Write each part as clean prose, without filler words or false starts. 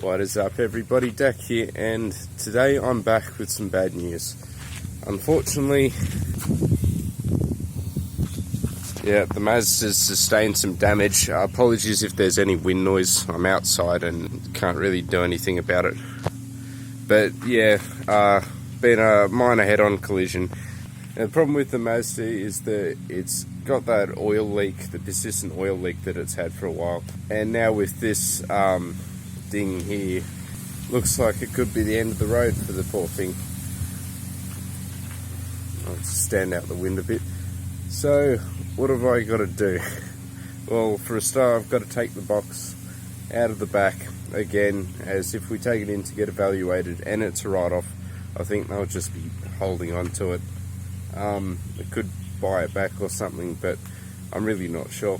What is up everybody, Dak here, and today I'm back with some bad news. Unfortunately, the Mazda's sustained some damage. Apologies if there's any wind noise. I'm outside and can't really do anything about it. But been a minor head-on collision. And the problem with the Mazda is that it's got that oil leak, the persistent oil leak that it's had for a while. And now with this ding here, looks like it could be the end of the road for the poor thing. I'll just stand out the wind a bit. So, what have I got to do? Well, for a start, I've got to take the box out of the back again, as if we take it in to get evaluated and it's a write-off, I think they'll just be holding on to it. They could buy it back or something, but I'm really not sure.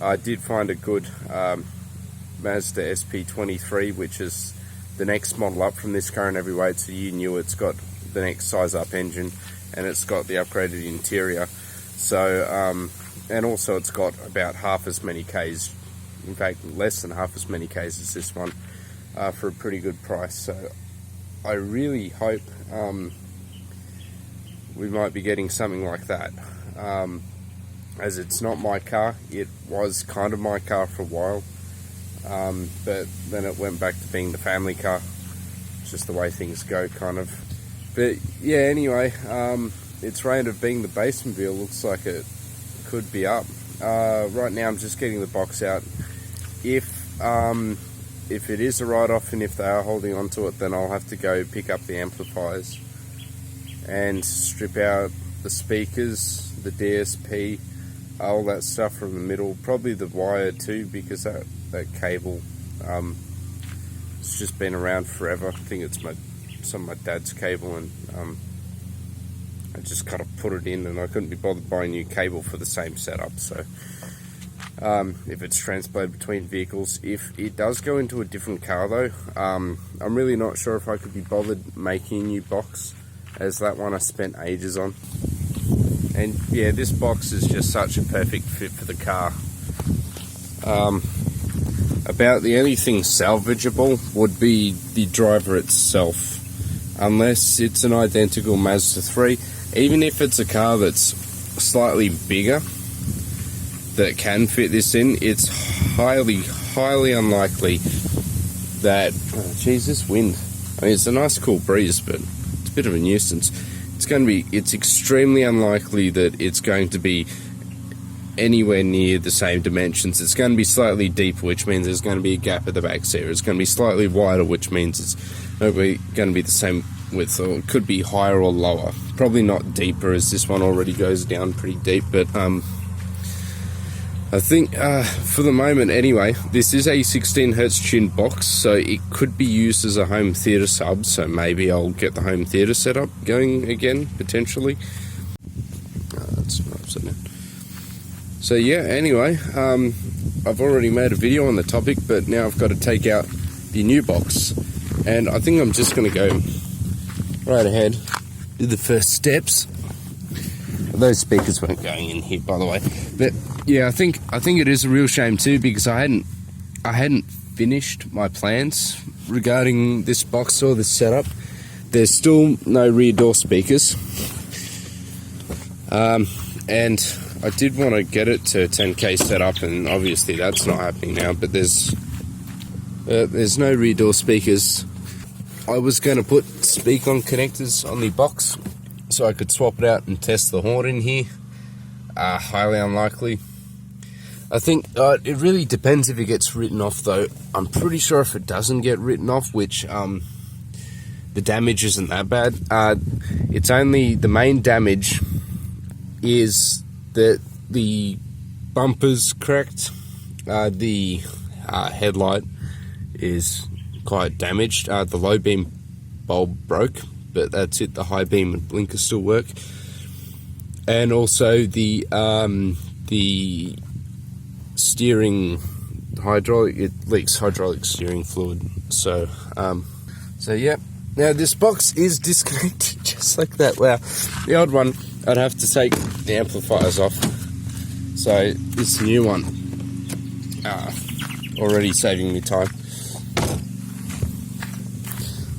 I did find a good Mazda SP23, which is the next model up from this car in every way. It's a new, it's got the next size up engine and it's got the upgraded interior. So, and also it's got about half as many Ks, in fact less than half as many Ks as this one, for a pretty good price. So I really hope we might be getting something like that. As it's not my car. It was kind of my car for a while, but then it went back to being the family car. It's just the way things go, kind of. But yeah, anyway, its rate of being the basement wheel looks like it could be up. Right now I'm just getting the box out. If it is a write-off and if they are holding on to it, then I'll have to go pick up the amplifiers and strip out the speakers, the DSP, all that stuff from the middle, probably the wire too, because that cable, it's just been around forever. I think it's some of my dad's cable, and I just kind of put it in, and I couldn't be bothered buying new cable for the same setup. So if it's transplayed between vehicles, if it does go into a different car though, I'm really not sure if I could be bothered making a new box, as that one I spent ages on. And yeah, this box is just such a perfect fit for the car. About the only thing salvageable would be the driver itself, unless it's an identical Mazda 3. Even if it's a car that's slightly bigger that can fit this in, it's highly unlikely that, this wind. I mean, it's a nice cool breeze, but it's a bit of a nuisance. It's extremely unlikely that it's going to be anywhere near the same dimensions. It's going to be slightly deeper, which means there's going to be a gap at the back seat. It's going to be slightly wider, which means it's probably going to be the same width, or it could be higher or lower. Probably not deeper, as this one already goes down pretty deep, but I think for the moment anyway, this is a 16Hz tuned box, so it could be used as a home theatre sub, so maybe I'll get the home theatre setup going again, potentially. That's upside down. So yeah, anyway, I've already made a video on the topic, but now I've got to take out the new box, and I think I'm just going to go right ahead, do the first steps. Those speakers weren't going in here, by the way, but yeah, I think it is a real shame too, because I hadn't finished my plans regarding this box or this setup. There's still no rear door speakers, and I did want to get it to 10K setup, and obviously that's not happening now. But there's no rear door speakers. I was going to put speak-on connectors on the box, so I could swap it out and test the horn in here. Highly unlikely. I think it really depends if it gets written off though. I'm pretty sure if it doesn't get written off, which the damage isn't that bad. It's only the main damage is that the bumper's cracked, the headlight is quite damaged, the low beam bulb broke, but that's it. The high beam and blinker still work, and also the steering hydraulic, it leaks hydraulic steering fluid. So yeah. Now this box is disconnected just like that. Wow, the old one I'd have to take the amplifiers off. So this new one already saving me time.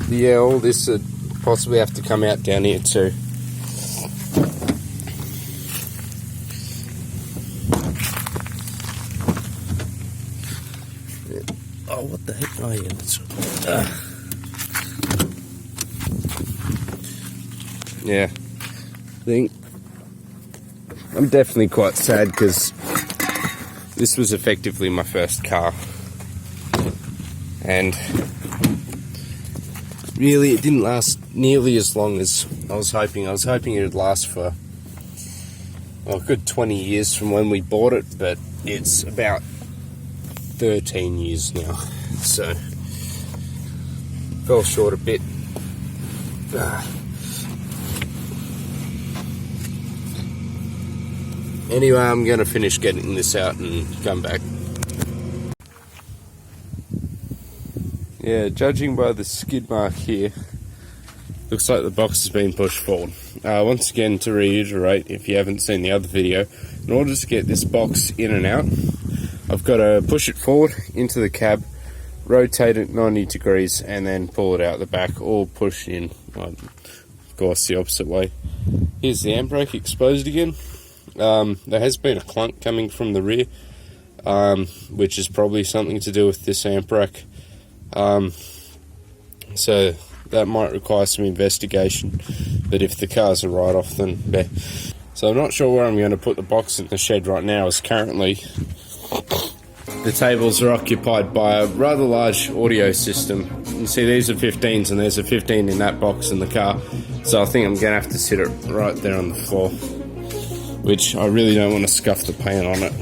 Yeah, all this would possibly have to come out down here too. Oh, what the heck? Oh, yeah, that's yeah, I think I'm definitely quite sad because this was effectively my first car, and really it didn't last nearly as long as I was hoping. I was hoping it would last for a good 20 years from when we bought it, but it's about 13 years now, so fell short a bit. Anyway, I'm going to finish getting this out and come back. Yeah, judging by the skid mark here, looks like the box has been pushed forward. Once again, to reiterate, if you haven't seen the other video, in order to get this box in and out, I've got to push it forward into the cab, rotate it 90 degrees, and then pull it out the back, or push in, of course, the opposite way. Here's the handbrake exposed again. There has been a clunk coming from the rear, which is probably something to do with this handbrake. So that might require some investigation, but if the car's a write-off, then yeah. So I'm not sure where I'm going to put the box in the shed right now, as currently the tables are occupied by a rather large audio system. You see, these are 15s, and there's a 15 in that box in the car, so I think I'm going to have to sit it right there on the floor, which I really don't want to scuff the paint on it.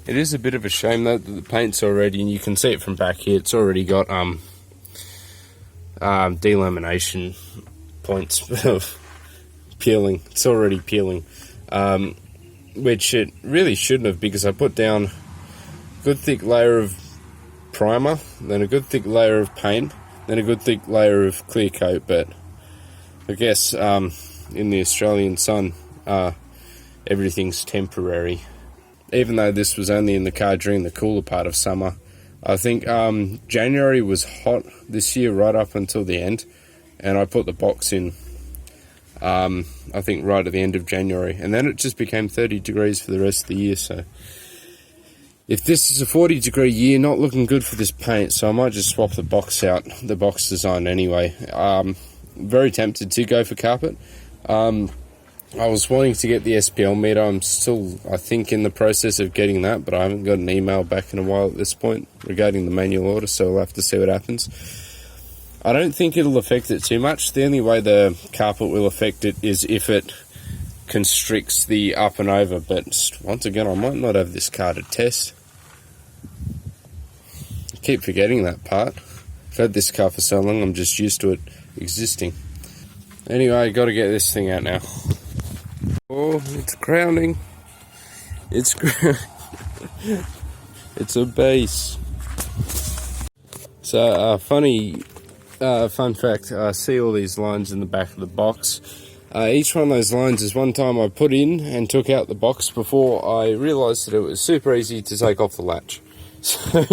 It is a bit of a shame though that the paint's already, and you can see it from back here, it's already got delamination points of peeling. It's already peeling, which it really shouldn't have, because I put down a good thick layer of primer, then a good thick layer of paint, then a good thick layer of clear coat. But I guess in the Australian sun, everything's temporary. Even though this was only in the car during the cooler part of summer, I think January was hot this year right up until the end, and I put the box in I think right at the end of January, and then it just became 30 degrees for the rest of the year. So if this is a 40-degree year, not looking good for this paint, so I might just swap the box out, the box design anyway. Very tempted to go for carpet. I was wanting to get the SPL meter. I'm still, I think, in the process of getting that, but I haven't got an email back in a while at this point regarding the manual order, so we'll have to see what happens. I don't think it'll affect it too much. The only way the carpet will affect it is if it constricts the up and over, but once again, I might not have this car to test. I keep forgetting that part. I've had this car for so long, I'm just used to it existing. Anyway, got to get this thing out now. Oh, it's crowning. It's it's a base. So, fun fact, I see all these lines in the back of the box. Each one of those lines is one time I put in and took out the box before I realised that it was super easy to take off the latch. So,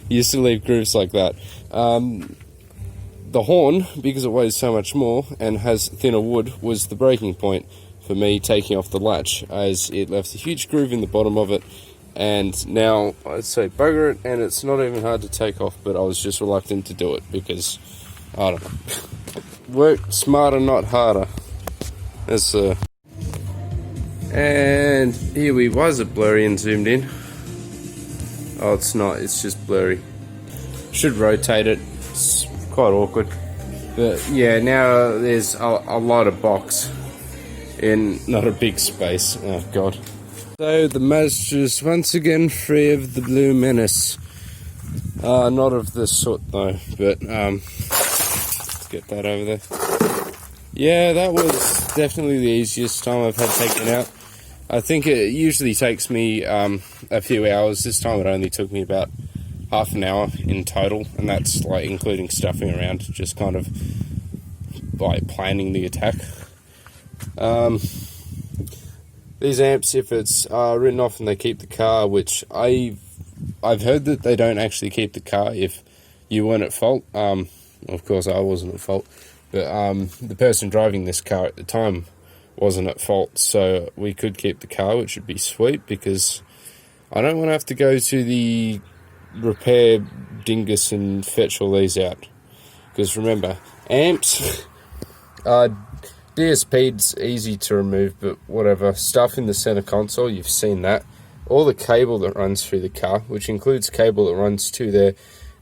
used to leave grooves like that. The horn, because it weighs so much more and has thinner wood, was the breaking point for me taking off the latch, as it left a huge groove in the bottom of it, and now I'd say bugger it, and it's not even hard to take off, but I was just reluctant to do it because, I don't know, work smarter, not harder. That's and here we was it blurry and zoomed in. Oh, it's not, it's just blurry. Should rotate it, it's quite awkward, but yeah, now there's a lot of box in not a big space. Oh god. So the Mazda's once again free of the blue menace. Not of the soot though, but let's get that over there. Yeah, that was definitely the easiest time I've had taken out. I think it usually takes me a few hours. This time it only took me about half an hour in total, and that's like including stuffing around, just kind of like planning the attack. These amps, if it's written off and they keep the car, which I've heard that they don't actually keep the car if you weren't at fault. of course I wasn't at fault, but the person driving this car at the time wasn't at fault, so we could keep the car, which would be sweet, because I don't want to have to go to the repair dingus and fetch all these out. Because remember, amps, DSP's easy to remove, but whatever. Stuff in the center console, you've seen that. All the cable that runs through the car, which includes cable that runs to there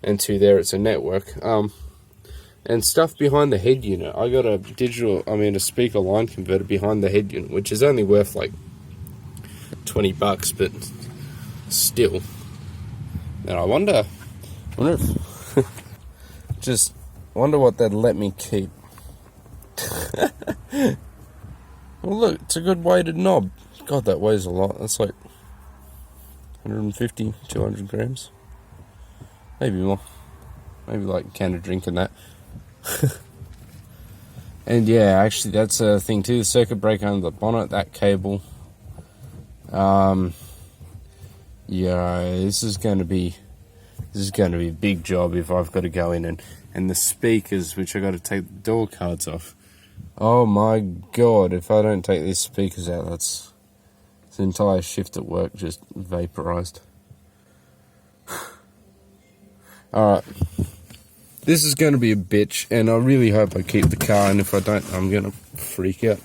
and to there, it's a network. And stuff behind the head unit. I got a a speaker line converter behind the head unit, which is only worth like $20, but still. And I wonder if just wonder what they'd let me keep. Well, look, it's a good weighted knob. God, that weighs a lot. That's like 150, 200 grams. Maybe more. Maybe like a can of drink and that. And yeah, actually that's a thing too. The circuit breaker under the bonnet, that cable. Yeah, this is going to be a big job if I've got to go in and the speakers, which I got to take the door cards off. Oh my god, if I don't take these speakers out, that's the entire shift at work just vaporized. Alright, this is going to be a bitch, and I really hope I keep the car, and if I don't, I'm going to freak out.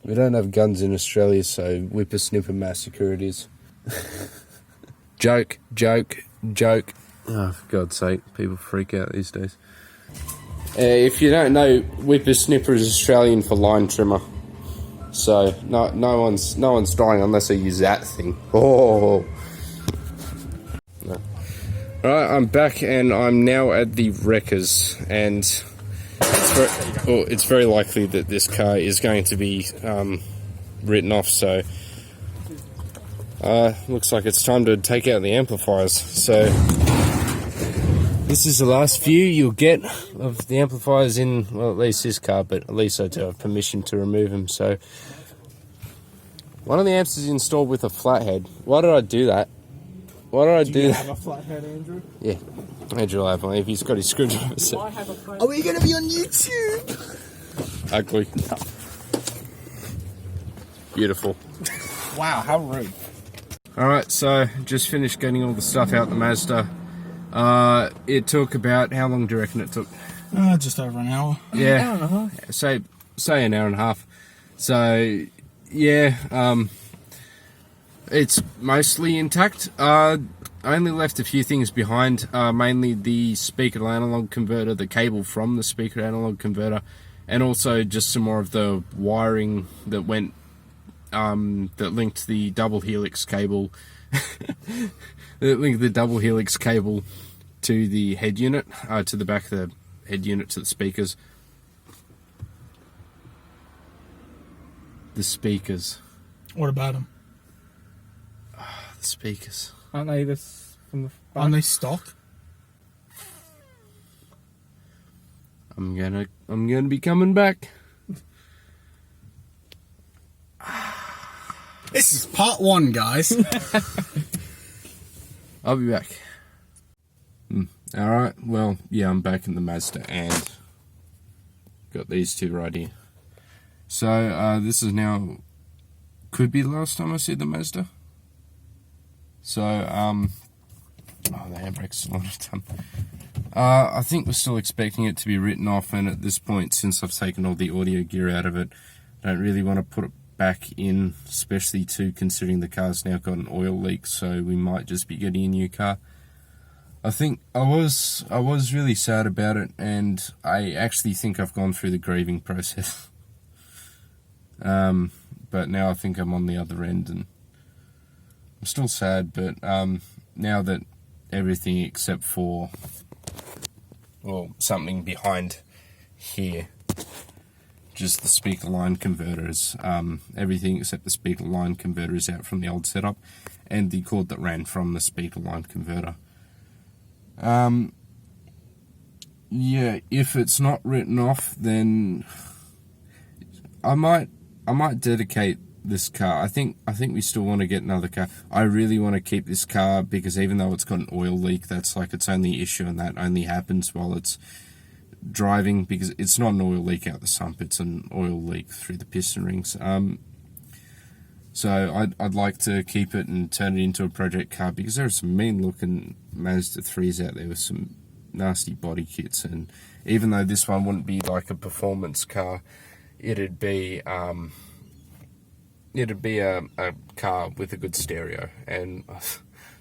We don't have guns in Australia, so whippersnipper massacre it is. Joke. Oh, for God's sake, people freak out these days. If you don't know, whippersnipper is Australian for line trimmer. So no one's dying unless they use that thing. Oh. No. Alright, I'm back, and I'm now at the wreckers, and it's very likely that this car is going to be written off, so looks like it's time to take out the amplifiers. So this is the last view you'll get of the amplifiers in, well, at least this car, but at least I do have permission to remove them. So one of the amps is installed with a flathead. Why did I do that? Why did I do that? Do you have a flathead, Andrew? Yeah, Andrew will have one if he's got his screwdriver set. Are we going to be on YouTube? Ugly. Beautiful. Wow, how rude. Alright, so just finished getting all the stuff out the Mazda. It took about, how long do you reckon it took? Just over an hour. Yeah. An hour and a half. Say an hour and a half. So, yeah, it's mostly intact. I only left a few things behind, mainly the speaker to analog converter, the cable from the speaker to analog converter, and also just some more of the wiring that went that linked the double helix cable to the head unit, to the back of the head unit, to the speakers. The speakers. What about them? The speakers. Aren't they this from the back? Aren't they stock? I'm gonna be coming back. This is part one, guys. I'll be back. Alright, well, yeah, I'm back in the Mazda and got these two right here. So, this is now, could be the last time I see the Mazda. So, oh, the handbrake's still on a ton. I think we're still expecting it to be written off, and at this point, since I've taken all the audio gear out of it, I don't really want to put it back in, especially too considering the car's now got an oil leak, so we might just be getting a new car. I think I was really sad about it, and I actually think I've gone through the grieving process. But now I think I'm on the other end, and I'm still sad, but now that everything except for, well, something behind here, just the speaker line converters, everything except the speaker line converter is out from the old setup, and the cord that ran from the speaker line converter. Yeah, if it's not written off, then I might dedicate this car. I think we still want to get another car. I really want to keep this car because even though it's got an oil leak, that's like its only issue, and that only happens while it's driving, because it's not an oil leak out the sump, it's an oil leak through the piston rings. So I'd like to keep it and turn it into a project car, because there are some mean looking Mazda 3s out there with some nasty body kits, and even though this one wouldn't be like a performance car, it'd be a car with a good stereo. And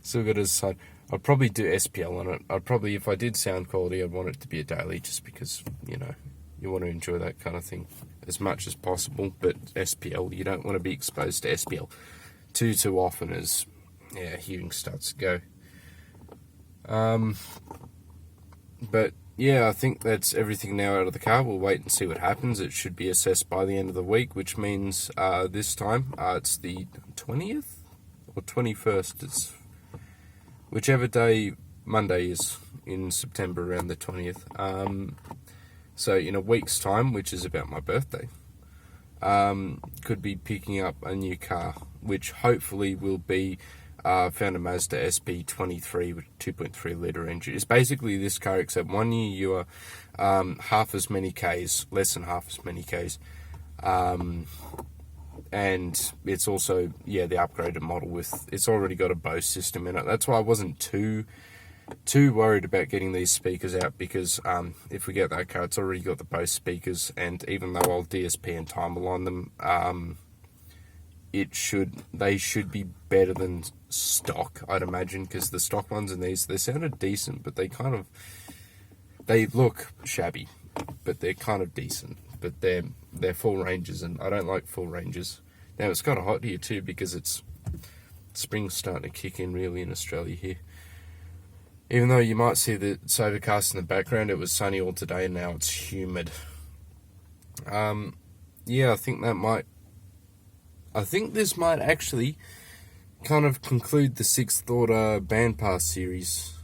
still got to decide. I'd probably do SPL on it. I'd probably, if I did sound quality, I'd want it to be a daily, just because, you know, you want to enjoy that kind of thing as much as possible. But SPL, you don't want to be exposed to SPL too often, as hearing starts to go. But yeah, I think that's everything now out of the car. We'll wait and see what happens. It should be assessed by the end of the week, which means this time it's the 20th or 21st. It's whichever day Monday is in September, around the 20th. So in a week's time, which is about my birthday, could be picking up a new car, which hopefully will be found a Mazda SP23 with 2.3 litre engine. It's basically this car, except 1 year you are half as many Ks, less than half as many Ks. And it's also, the upgraded model with, it's already got a Bose system in it. That's why I wasn't too worried about getting these speakers out, because if we get that car, it's already got the Bose speakers, and even though I'll DSP and timer on them, they should be better than stock, I'd imagine, because the stock ones in these, they sounded decent, but they look shabby, but they're kind of decent. But they're full ranges, and I don't like full ranges. Now it's kind of hot here too, because spring's starting to kick in really in Australia here. Even though you might see the overcast in the background, it was sunny all today, and now it's humid. I think this might actually kind of conclude the Sixth Order Band Pass series,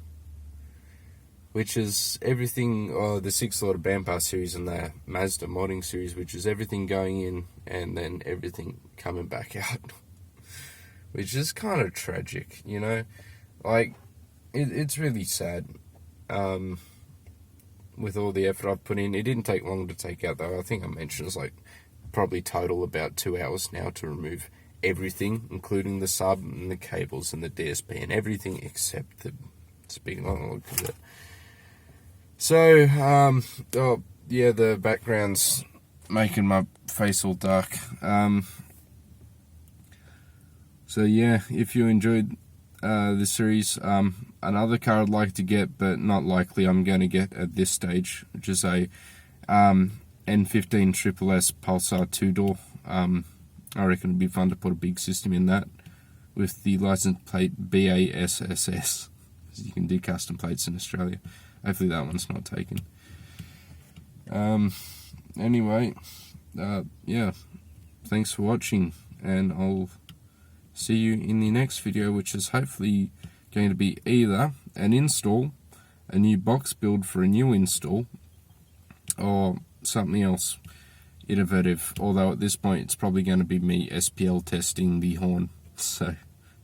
which is everything, the Sixth Order Band Pass series and the Mazda modding series, which is everything going in and then everything coming back out, which is kind of tragic, you know, like, it's really sad, with all the effort I've put in. It didn't take long to take out, though. I think I mentioned it's like probably total about 2 hours now to remove everything, including the sub and the cables and the DSP and everything except the speaker. Look at it. So, the background's making my face all dark. So yeah, if you enjoyed this series, another car I'd like to get, but not likely I'm going to get at this stage, which is a N15 Triple S Pulsar 2-door. I reckon it'd be fun to put a big system in that with the license plate BASSS. You can do custom plates in Australia. Hopefully that one's not taken. Anyway, thanks for watching, and I'll see you in the next video, which is hopefully going to be either an install, a new box build for a new install, or something else innovative, although at this point it's probably going to be me SPL testing the horn, so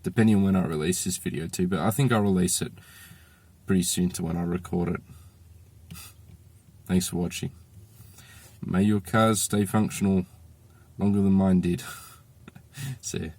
depending on when I release this video too, but I think I'll release it pretty soon to when I record it. Thanks for watching. May your cars stay functional longer than mine did. See ya.